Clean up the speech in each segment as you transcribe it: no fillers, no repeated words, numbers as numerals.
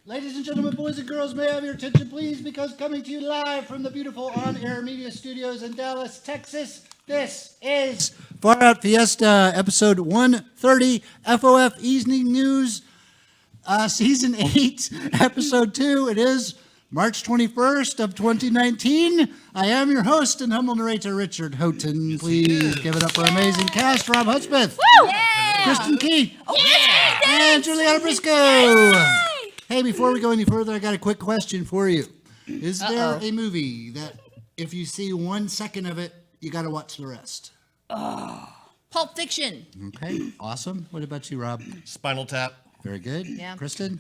Ladies and gentlemen, boys and girls, may I have your attention, please, because coming to you live from the beautiful on-air media studios in Dallas, Texas, this is Far Out Fiesta, episode 130, FOF Evening News, season 8, episode 2. It is March 21st of 2019. I am your host and humble narrator, Richard Houghton. Please give it up for amazing cast, Robb Hudspeth, Kristin Keith, and JuliAnna Briscoe. Hey, before we go any further, I got a quick question for you. Is there a movie that if you see 1 second of it, you got to watch the rest? Pulp Fiction. Okay, awesome. What about you, Robb? Spinal Tap. Very good. Yeah. Kristin?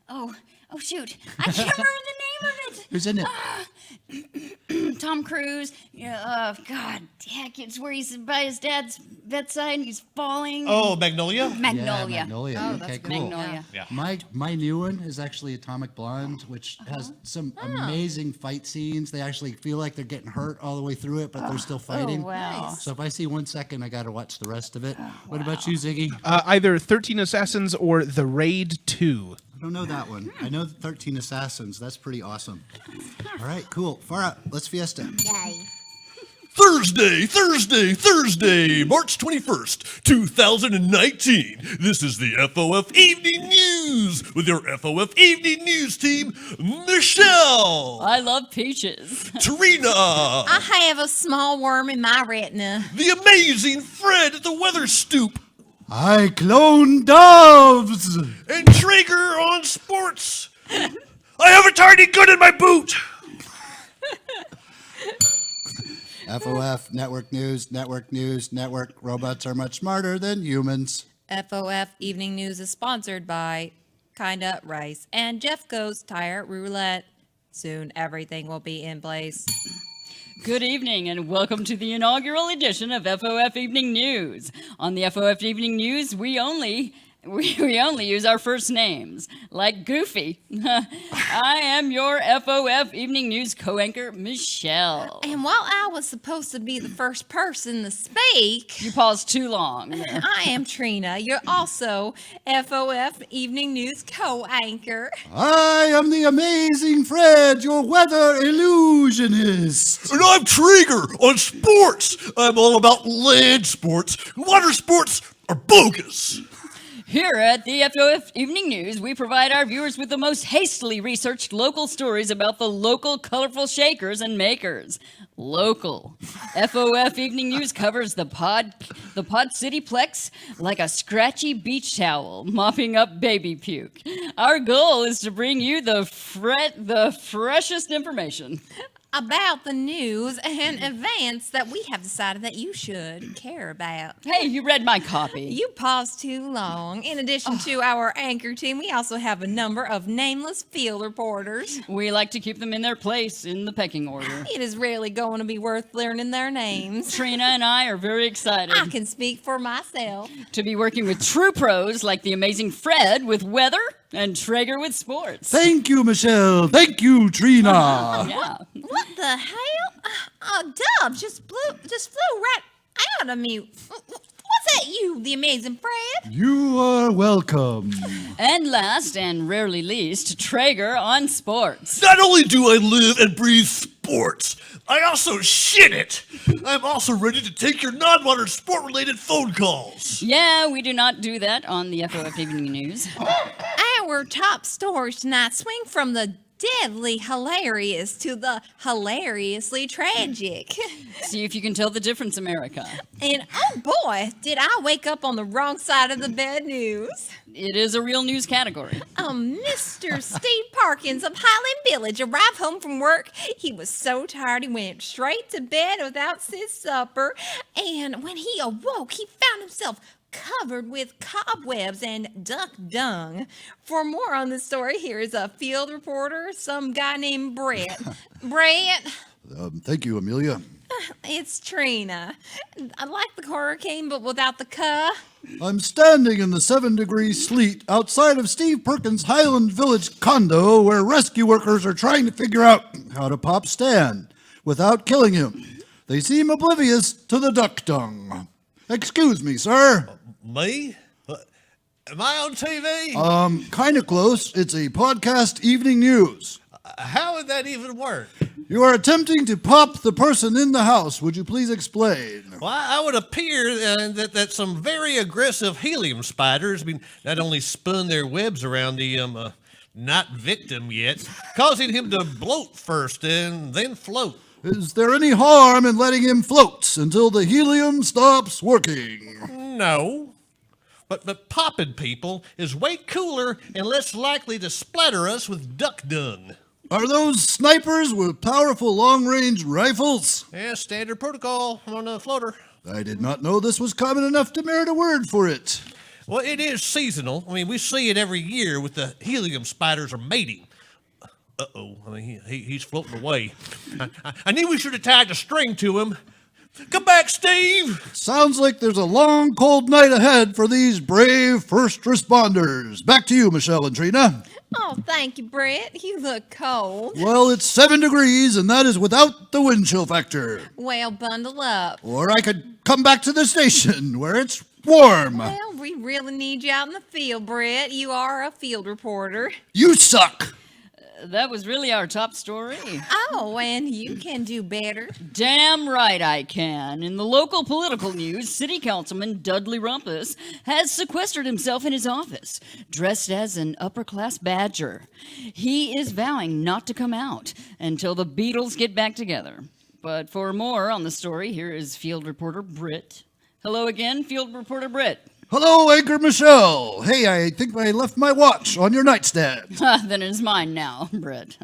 Oh shoot. I can't remember the name of it. Who's in it? Tom Cruise. God, heck, it's where he's by his dad's bedside and he's falling. Oh, Magnolia? Magnolia. Yeah, Magnolia. Oh, Okay, that's cool. Magnolia. Yeah. My new one is actually Atomic Blonde, which has some amazing fight scenes. They actually feel like they're getting hurt all the way through it, but they're still fighting. Oh, wow. So if I see 1 second, I got to watch the rest of it. What about you, Ziggy? Either 13 Assassins or The Raid 2. I don't know that one. I know the 13 Assassins. That's pretty awesome. All right, cool. Far out. Let's Fiesta. Yay. Thursday, March 21st, 2019. This is the FOF Evening News with your FOF Evening News team, Michelle, I love peaches. Trina, I have a small worm in my retina. the amazing Fred at the Weather Stoop, I clone doves. and Traeger on sports. I have a tiny gun in my boot. FOF, network news. Robots are much smarter than humans. FOF Evening News is sponsored by Kinda Rice and Jeffco's Tire Roulette. Soon everything will be in place. Good evening and welcome to the inaugural edition of FOF Evening News. On the FOF Evening News, we only use our first names, like Goofy. I am your FOF Evening News co-anchor, Michelle. And while I was supposed to be the first person to speak, You paused too long there. I am Trina. You're also FOF Evening News co-anchor. I am the amazing Fred, your weather illusionist. And I'm Traeger on sports. I'm all about land sports. Water sports are bogus. Here at the FOF Evening News, we provide our viewers with the most hastily researched local stories about the local colorful shakers and makers. Local. FOF Evening News covers the Pod Cityplex like a scratchy beach towel mopping up baby puke. Our goal is to bring you the freshest information. About the news and events that we have decided that you should care about. Hey, you read my copy. You paused too long. In addition to our anchor team, we also have a number of nameless field reporters. We like to keep them in their place in the pecking order. It is really going to be worth learning their names. Trina and I are very excited I can speak for myself. to be working with true pros like the amazing Fred with weather and Traeger with sports. Thank you, Michelle. Thank you, Trina. Yeah. What the hell? Dove just flew right out of me. Was that you, the amazing Fred? You are welcome. And last and rarely least, Traeger on sports. Not only do I live and breathe sports, I also shit it. I'm also ready to take your non-water sport-related phone calls. Yeah, we do not do that on the FOF Evening News. Our top stories tonight swing from the deadly hilarious to the hilariously tragic. See if you can tell the difference, America. And oh boy, did I wake up on the wrong side of the bad news. It is a real news category. Mr. Steve Parkins of Highland Village arrived home from work. He was so tired he went straight to bed without his supper. And when he awoke, he found himself covered with cobwebs and duck dung. For more on this story, here is a field reporter, some guy named Brett. Brett, Thank you, Amelia. it's Trina. I like the hurricane, but without the cuh. I'm standing in the 7-degree sleet outside of Steve Perkins' Highland Village condo where rescue workers are trying to figure out how to pop Stan without killing him. They seem oblivious to the duck dung. Excuse me, sir. Me? Am I on TV? Kind of close. It's a podcast evening news. How would that even work? You are attempting to pop the person in the house. Would you please explain? Well, I would appear that some very aggressive helium spiders, not only spun their webs around the not victim yet, causing him to bloat first and then float. Is there any harm in letting him float until the helium stops working? No. But popping people is way cooler and less likely to splatter us with duck dung. Are those snipers with powerful long-range rifles? Yeah, standard protocol on a floater. I did not know this was common enough to merit a word for it. Well, it is seasonal. We see it every year with the helium spiders are mating. Uh-oh, he's floating away. I knew we should have tied a string to him. Come back, Steve! Sounds like there's a long, cold night ahead for these brave first responders. Back to you, Michelle and Trina. Oh, thank you, Brett. You look cold. Well, it's 7 degrees, and that is without the wind chill factor. Well, bundle up. Or I could come back to the station where it's warm. Well, we really need you out in the field, Brett. You are a field reporter. You suck. That was really our top story. Oh, and you can do better. Damn right I can. In the local political news, City Councilman Dudley Rumpus has sequestered himself in his office, dressed as an upper-class badger. He is vowing not to come out until the Beatles get back together. But for more on the story, here is field reporter Britt. Hello again, field reporter Britt. Hello, Anchor Michelle. Hey, I think I left my watch on your nightstand. Then it's mine now, Britt.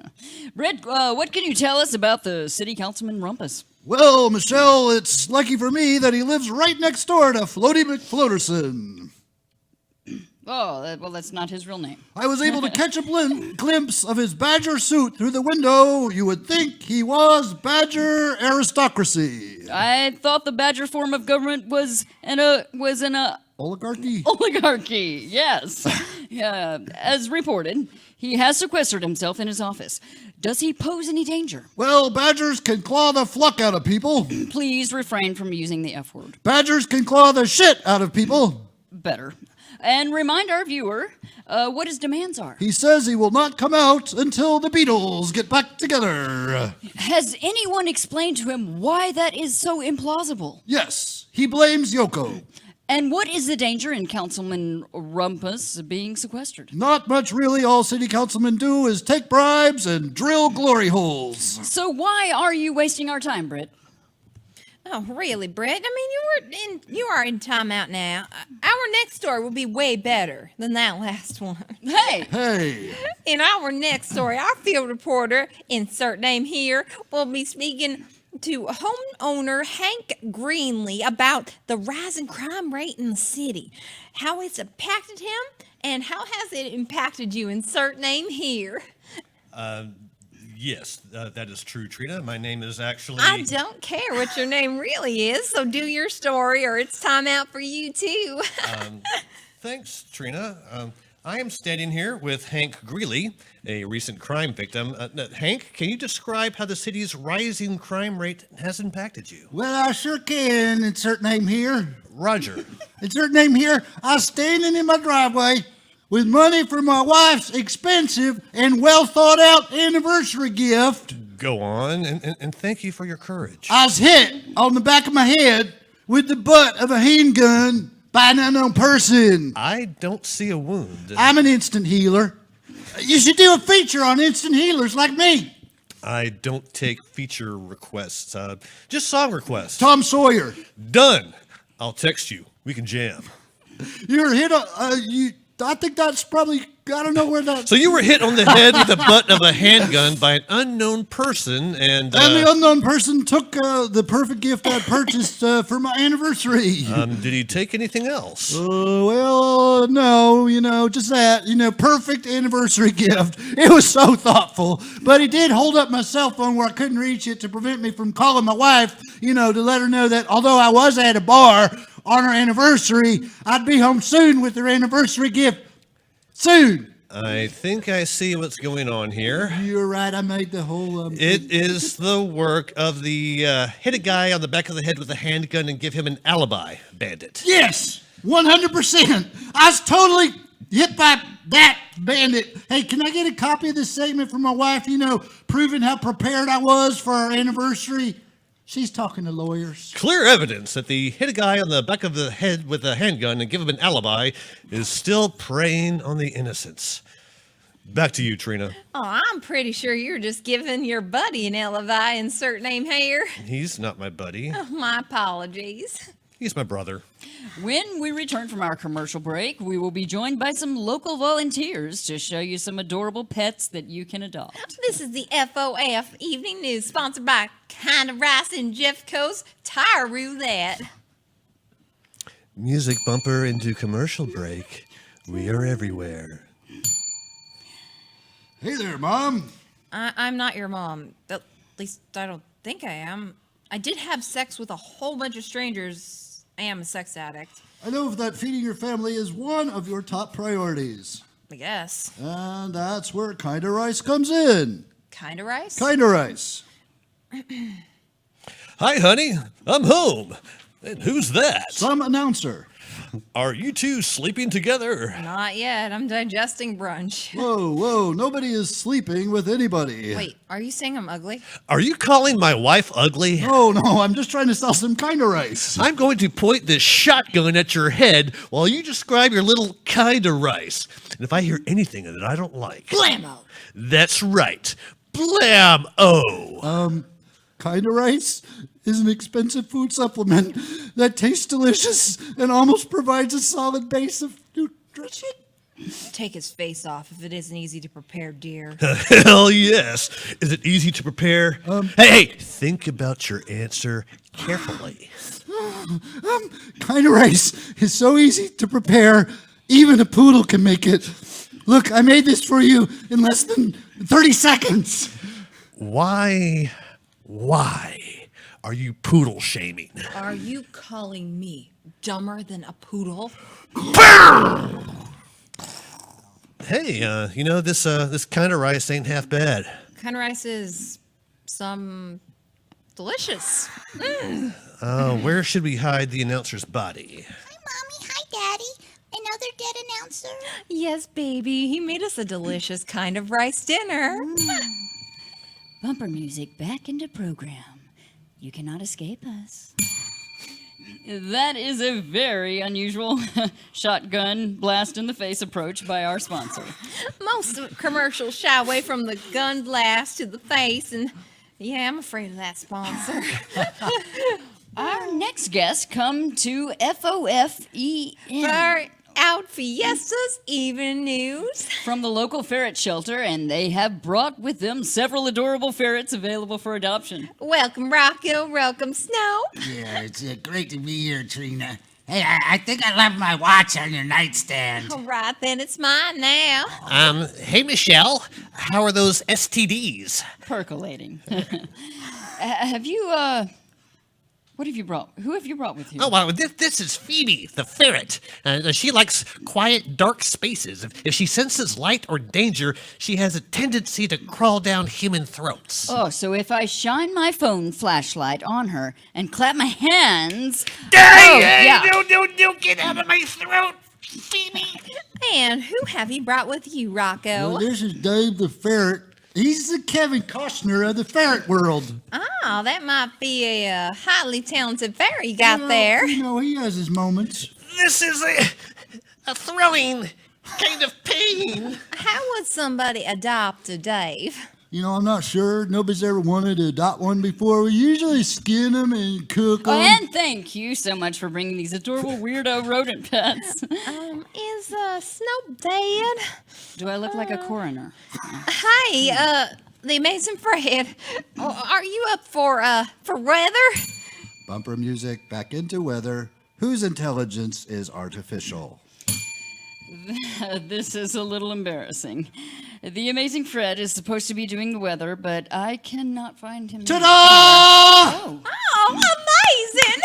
Britt, what can you tell us about the City Councilman Rumpus? Well, Michelle, it's lucky for me that he lives right next door to Floaty McFloaterson. Oh, well, that's not his real name. I was able to catch a glimpse of his badger suit through the window. You would think he was badger aristocracy. I thought the badger form of government was in a Oligarchy? oligarchy. Yes. Yeah. As reported, he has sequestered himself in his office. Does he pose any danger? Well, badgers can claw the fluck out of people. Please refrain from using the F word. Badgers can claw the shit out of people. Better. And remind our viewer what his demands are. He says he will not come out until the Beatles get back together. Has anyone explained to him why that is so implausible? Yes, he blames Yoko. And what is the danger in Councilman Rumpus being sequestered? Not much, really. All city councilmen do is take bribes and drill glory holes. So why are you wasting our time, Britt? Oh, really, Brett? I mean, you are in timeout now. Our next story will be way better than that last one. Hey! Hey, In our next story, our field reporter, insert name here, will be speaking to homeowner Hank Greenlee about the rising crime rate in the city, how it's impacted him, and how has it impacted you? Insert name here. Yes, that is true, Trina. My name is actually... I don't care what your name really is, so do your story or it's time out for you too. Thanks, Trina. I am standing here with Hank Greeley, a recent crime victim. Hank, can you describe how the city's rising crime rate has impacted you? well, I sure can. Insert name here. Roger. Insert name here. I was standing in my driveway with money for my wife's expensive and well thought out anniversary gift. Go on, and thank you for your courage. I was hit on the back of my head with the butt of a handgun by an unknown person. I don't see a wound. I'm an instant healer. You should do a feature on instant healers like me. I don't take feature requests, just song requests. Tom Sawyer. Done. I'll text you. We can jam. You're hit on, I think that's probably, I don't know where that. So you were hit on the head with the butt of a handgun by an unknown person, and And the unknown person took the perfect gift I purchased for my anniversary. did he take anything else? Well, no, just that, perfect anniversary gift. It was so thoughtful. But he did hold up my cell phone where I couldn't reach it to prevent me from calling my wife, to let her know that although I was at a bar on her anniversary, I'd be home soon with her anniversary gift. Soon. I think I see what's going on here. You're right, I made the whole... It is the work of the hit a guy on the back of the head with a handgun and give him an alibi bandit. Yes, 100%. I was totally hit by that bandit. Hey, can I get a copy of this segment from my wife, proving how prepared I was for our anniversary? She's talking to lawyers. Clear evidence that the hit a guy on the back of the head with a handgun and give him an alibi is still preying on the innocents. Back to you, Trina. Oh, I'm pretty sure you're just giving your buddy an alibi, insert name here. He's not my buddy. Oh, my apologies. He's my brother. When we return from our commercial break, we will be joined by some local volunteers to show you some adorable pets that you can adopt. This is the FOF Evening News, sponsored by Kinda Rice and Jeffco's Tire Roulette. Music bumper into commercial break. We are everywhere. Hey there, Mom. I'm not your mom. At least I don't think I am. I did have sex with a whole bunch of strangers. I am a sex addict. I know that feeding your family is one of your top priorities. I guess. And that's where Kinda Rice comes in. Kinda Rice? Kinda Rice. Hi, honey. I'm home. And who's that? Some announcer. Are you two sleeping together? Not yet. I'm digesting brunch. Whoa, nobody is sleeping with anybody. Wait, are you saying I'm ugly? Are you calling my wife ugly? No, I'm just trying to sell some Kinda Rice. I'm going to point this shotgun at your head while you describe your little kinda rice. And if I hear anything that I don't like... Blammo! That's right. Blam-o! Kinda Rice is an expensive food supplement that tastes delicious and almost provides a solid base of nutrition. Take his face off if it isn't easy to prepare, dear. Hell yes. Is it easy to prepare? Hey, think about your answer carefully. Kinda Rice is so easy to prepare, even a poodle can make it. Look, I made this for you in less than 30 seconds. Why are you poodle shaming? Are you calling me dumber than a poodle? Hey, this kind of rice ain't half bad. Kinda Rice is delicious. Where should we hide the announcer's body? Hi, Mommy. Hi, Daddy. Another dead announcer. Yes, baby. He made us a delicious kind of rice dinner. Bumper music back into program. You cannot escape us. That is a very unusual shotgun blast in the face approach by our sponsor. Most commercials shy away from the gun blast to the face, and yeah, I'm afraid of that sponsor. Our next guests come to FOFEN For out Fiesta's Evening News. from the local ferret shelter, and they have brought with them several adorable ferrets available for adoption. Welcome, Rocco. Welcome, Snow. Yeah, it's great to be here, Trina. Hey, I think I left my watch on your nightstand. All right, then it's mine now. Hey, Michelle, how are those STDs? Percolating. What have you brought? Who have you brought with you? Oh, well, this is Phoebe, the ferret. She likes quiet, dark spaces. If she senses light or danger, she has a tendency to crawl down human throats. Oh, so if I shine my phone flashlight on her and clap my hands... Hey, don't get out of my throat, Phoebe. And who have you brought with you, Rocco? Well, this is Dave the Ferret. He's the Kevin Costner of the ferret world. Oh, that might be a highly talented ferret you got there. He has his moments. This is a throwing kind of pain. How would somebody adopt a Dave? I'm not sure. Nobody's ever wanted to adopt one before. We usually skin them and cook them. And thank you so much for bringing these adorable weirdo rodent pets. Is Snow dead? Do I look like a coroner? Hey, the amazing Fred. Are you up for weather? Bumper music, back into weather. Whose intelligence is artificial? This is a little embarrassing. The amazing Fred is supposed to be doing the weather, but I cannot find him. Ta-da! Oh. Oh, amazing!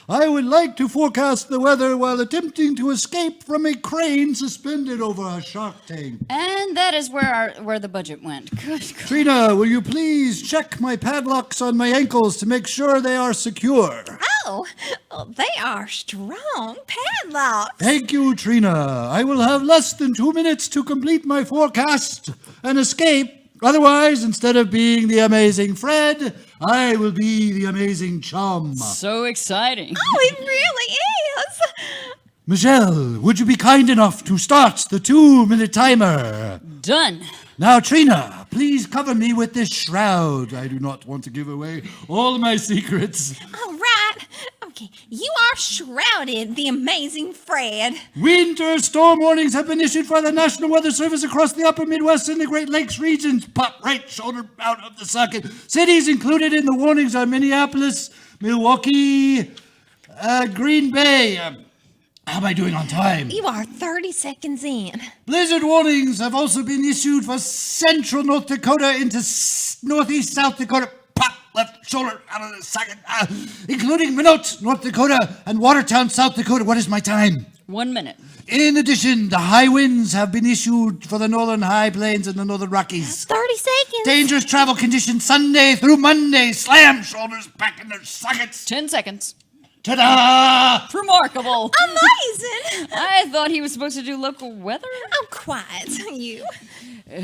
I would like to forecast the weather while attempting to escape from a crane suspended over a shark tank. And that is where the budget went. Good. Trina, will you please check my padlocks on my ankles to make sure they are secure? Oh, they are strong padlocks. Thank you, Trina. I will have less than 2 minutes to complete my forecast and escape. Otherwise, instead of being the amazing Fred, I will be the amazing Chum. So exciting. Oh, it really is. Michelle, would you be kind enough to start the 2-minute timer? Done. Now, Trina, please cover me with this shroud. I do not want to give away all my secrets. All right. Okay, you are shrouded, the amazing Fred. Winter storm warnings have been issued by the National Weather Service across the upper Midwest and the Great Lakes regions. Pop right shoulder out of the socket. Cities included in the warnings are Minneapolis, Milwaukee, Green Bay. How am I doing on time? You are 30 seconds in. Blizzard warnings have also been issued for central North Dakota into northeast South Dakota. Pop left shoulder out of the socket. Including Minot, North Dakota, and Watertown, South Dakota. What is my time? 1 minute. In addition, the high winds have been issued for the northern high plains and the northern Rockies. 30 seconds. Dangerous travel conditions Sunday through Monday. Slam shoulders back in their sockets. 10 seconds. Ta-da! Remarkable. Amazing. I thought he was supposed to do local weather. Oh, quiet, you.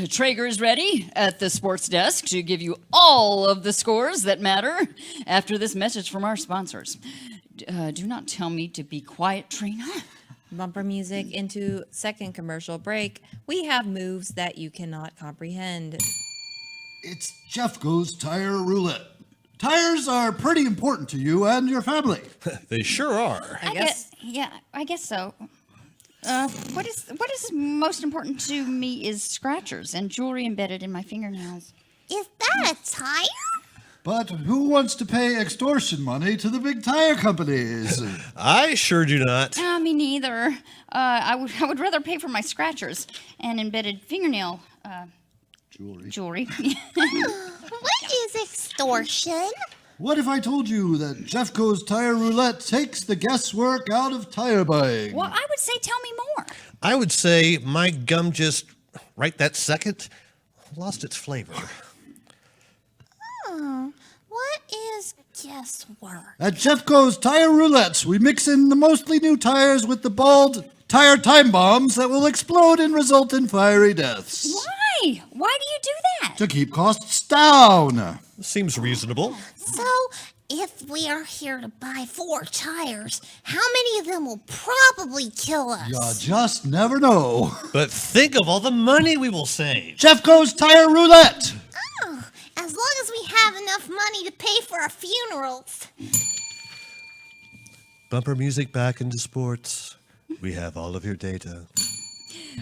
Traeger is ready at the sports desk to give you all of the scores that matter after this message from our sponsors. Do not tell me to be quiet, Trina. Bumper music into second commercial break. We have moves that you cannot comprehend. It's Jeffco's Tire Roulette. Tires are pretty important to you and your family. They sure are. I guess. I guess so. What is most important to me is scratchers and jewelry embedded in my fingernails. Is that a tire? But who wants to pay extortion money to the big tire companies? I sure do not. Me neither. I would rather pay for my scratchers and embedded fingernail jewelry. What is extortion? What if I told you that Jeffco's Tire Roulette takes the guesswork out of tire buying? Well, I would say tell me more. I would say my gum just, right that second, lost its flavor. What is guesswork? At Jeffco's Tire Roulettes, we mix in the mostly new tires with the bald tire time bombs that will explode and result in fiery deaths. Why? Why do you do that? To keep costs down. Seems reasonable. So, if we are here to buy 4 tires, how many of them will probably kill us? You just never know. But think of all the money we will save. Jeffco's Tire Roulette. Oh, as long as we have enough money to pay for our funerals. Bumper music back into sports. We have all of your data.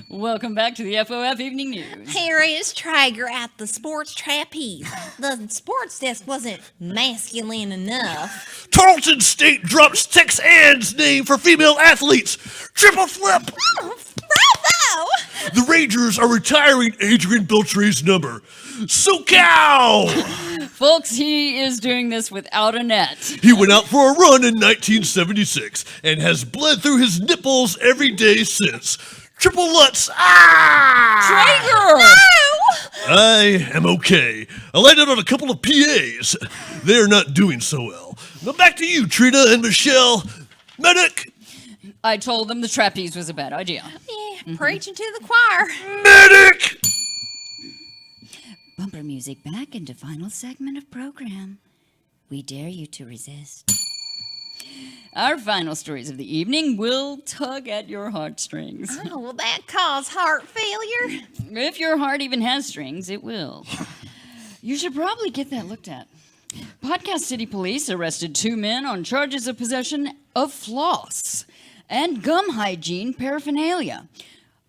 Welcome back to the FOF Evening News. Here is Traeger at the sports trapeze. The sports desk wasn't masculine enough. Tarleton State drops Tex Ann's name for female athletes. Triple flip. Oh, bravo! The Rangers are retiring Adrian Beltre's number. SoCal! Folks, he is doing this without a net. He went out for a run in 1976 and has bled through his nipples every day since. Triple Lutz. Traeger! I am okay. I landed on a couple of PAs. They're not doing so well. Now back to you, Trina and Michelle. Medic! I told them the trapeze was a bad idea. Yeah, preaching to the choir. Medic! Bumper music back into final segment of program. We dare you to resist. Our final stories of the evening will tug at your heartstrings. Oh, will that cause heart failure? If your heart even has strings, it will. You should probably get that looked at. Podcast City Police arrested 2 men on charges of possession of floss and gum hygiene paraphernalia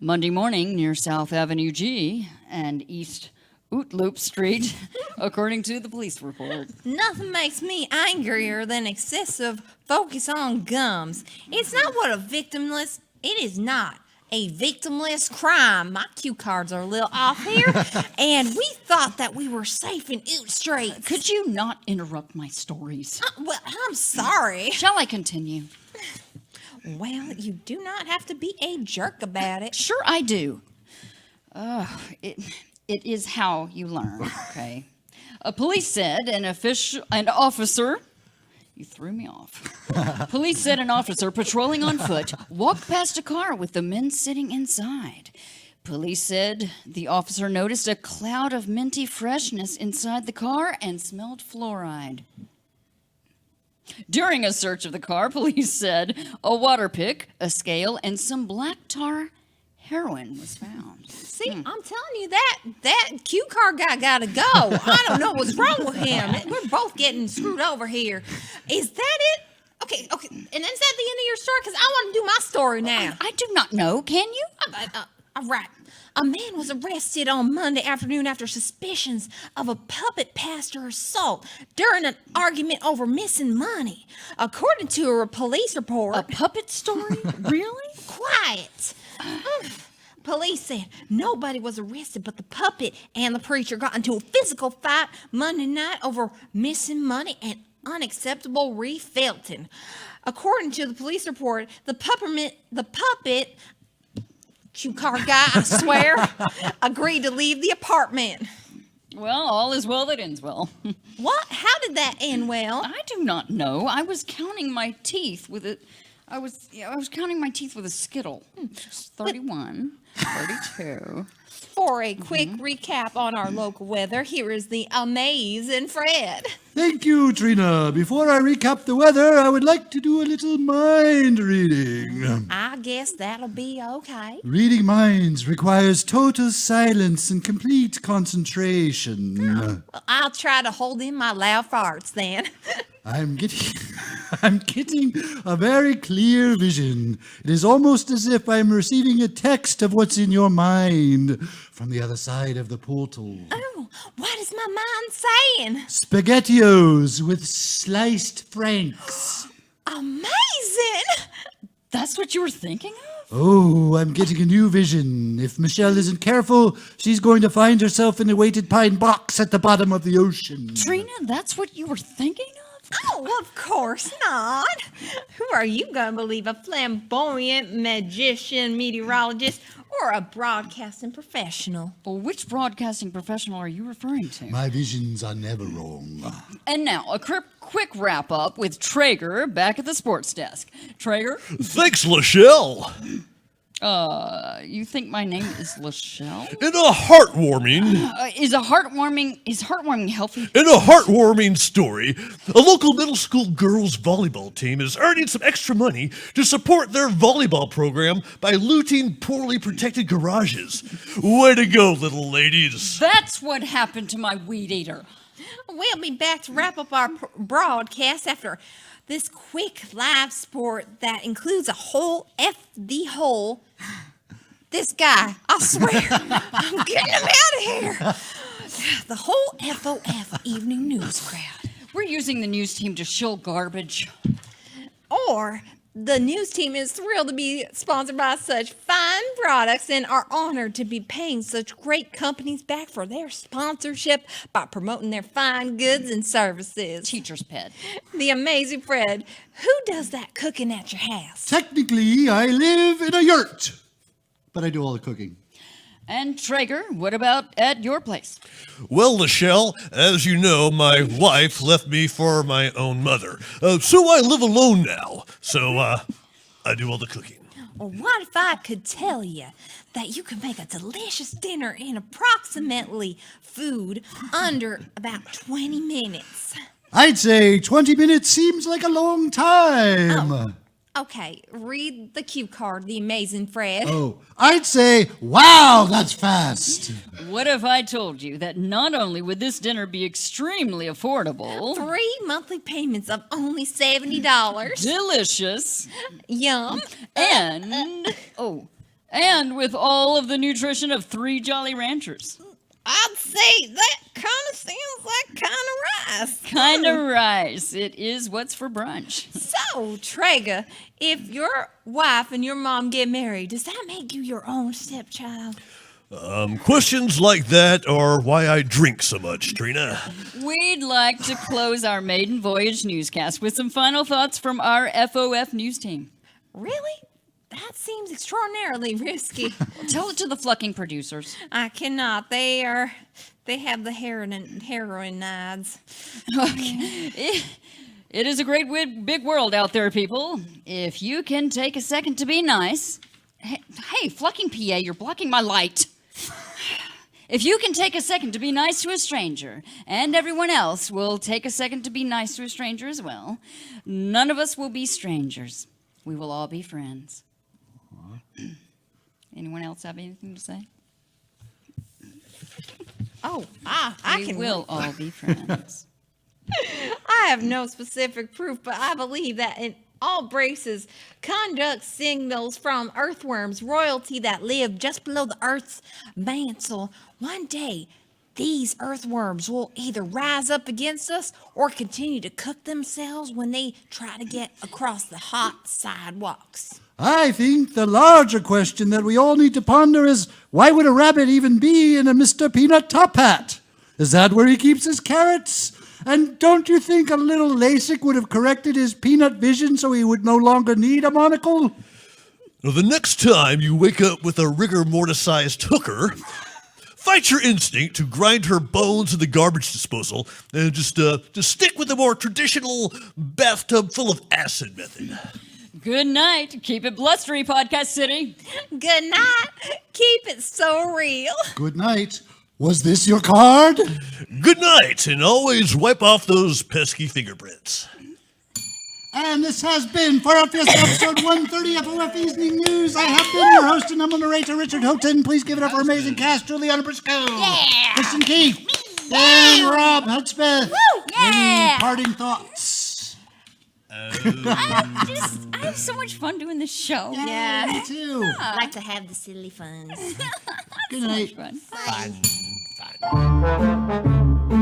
Monday morning near South Avenue G and East Outloop Street, according to the police report. Nothing makes me angrier than excessive focus on gums. It's not what a victimless, it is not a victimless crime. My cue cards are a little off here, and we thought that we were safe in Oot Street. Could you not interrupt my stories? Well, I'm sorry. Shall I continue? Well, you do not have to be a jerk about it. Sure I do. It is how you learn, okay? Police said an officer, you threw me off. Police said an officer patrolling on foot walked past a car with the men sitting inside. Police said the officer noticed a cloud of minty freshness inside the car and smelled fluoride. During a search of the car, police said a water pick, a scale, and some black tar heroin was found. See, I'm telling you that cue card guy gotta go. I don't know what's wrong with him. We're both getting screwed over here. Is that it? Okay. And is that the end of your story? Because I want to do my story now. I do not know. Can you? All right. A man was arrested on Monday afternoon after suspicions of a puppet pastor assault during an argument over missing money. According to a police report... A puppet story? Really? Quiet. Police said nobody was arrested, but the puppet and the preacher got into a physical fight Monday night over missing money and unacceptable refelting. According to the police report, the puppet cue card guy, I swear, agreed to leave the apartment. Well, all is well that ends well. What? How did that end well? I do not know. I was counting my teeth with it. I was counting my teeth with a Skittle. 31, 32. For a quick recap on our local weather, here is the amazing Fred. Thank you, Trina. Before I recap the weather, I would like to do a little mind reading. I guess that'll be okay. Reading minds requires total silence and complete concentration. Well, I'll try to hold in my loud farts then. I'm getting a very clear vision. It is almost as if I'm receiving a text of what's in your mind from the other side of the portal. Oh, what is my mind saying? SpaghettiOs with sliced franks. Amazing! That's what you were thinking of? Oh, I'm getting a new vision. If Michelle isn't careful, she's going to find herself in a weighted pine box at the bottom of the ocean. Trina, that's what you were thinking of? Oh, of course not. Who are you going to believe, a flamboyant magician, meteorologist, or a broadcasting professional? Well, which broadcasting professional are you referring to? My visions are never wrong. And now, a quick wrap-up with Traeger back at the sports desk. Traeger? Thanks, Lachelle. You think my name is Lachelle? In a heartwarming Is heartwarming healthy? In a heartwarming story, a local middle school girls volleyball team is earning some extra money to support their volleyball program by looting poorly protected garages. Way to go, little ladies. That's what happened to my weed eater. We'll be back to wrap up our broadcast after this quick live sport that includes a whole this guy, I swear, I'm getting him out of here. The whole FOF evening news crowd. We're using the news team to shill garbage. Or the news team is thrilled to be sponsored by such fine products and are honored to be paying such great companies back for their sponsorship by promoting their fine goods and services. Teacher's pet. The amazing Fred, who does that cooking at your house? Technically, I live in a yurt, but I do all the cooking. And Traeger, what about at your place? Well, Lachelle, as you know, my wife left me for my own mother. So I live alone now. So I do all the cooking. Well, what if I could tell you that you can make a delicious dinner in approximately food under about 20 minutes? I'd say 20 minutes seems like a long time. Okay, read the cue card, the amazing Fred. Oh, I'd say, wow, that's fast. What if I told you that not only would this dinner be extremely affordable, 3 monthly payments of only $70. delicious, Yum. and with all of the nutrition of 3 Jolly Ranchers. I'd say that kind of sounds like kind of rice. Kind of rice. It is what's for brunch. So, Traeger, if your wife and your mom get married, does that make you your own stepchild? Questions like that are why I drink so much, Trina. We'd like to close our maiden voyage newscast with some final thoughts from our FOF news team. Really? That seems extraordinarily risky. Tell it to the flucking producers. I cannot. They have the heroin nads. It is a great big world out there, people. If you can take a second to be nice. Hey, flucking PA, you're blocking my light. If you can take a second to be nice to a stranger, and everyone else will take a second to be nice to a stranger as well, none of us will be strangers. We will all be friends. Anyone else have anything to say? Oh, I We can. will all be friends. I have no specific proof, but I believe that in all braces conduct signals from earthworms, royalty that live just below the Earth's mantle. One day, these earthworms will either rise up against us or continue to cook themselves when they try to get across the hot sidewalks. I think the larger question that we all need to ponder is, why would a rabbit even be in a Mr. Peanut top hat? Is that where he keeps his carrots? And don't you think a little LASIK would have corrected his peanut vision so he would no longer need a monocle? Now, the next time you wake up with a rigor mortis-sized hooker, fight your instinct to grind her bones in the garbage disposal and just stick with the more traditional bathtub full of acid method. Good night. Keep it blustery, Podcast City. Good night. Keep it so real. Good night. Was this your card? Good night, and always wipe off those pesky fingerprints. And this has been Far Out Fiesta episode 130 of FOF Evening News. I have been your host and I'm narrator, Richard Houghton. Please give it up for amazing cast, JuliAnna Briscoe, Kristin Keith, and Robb Hudspeth. Any parting thoughts? I have so much fun doing this show. Yeah, me too. I like to have the silly funs. Good night. Fun. Fun.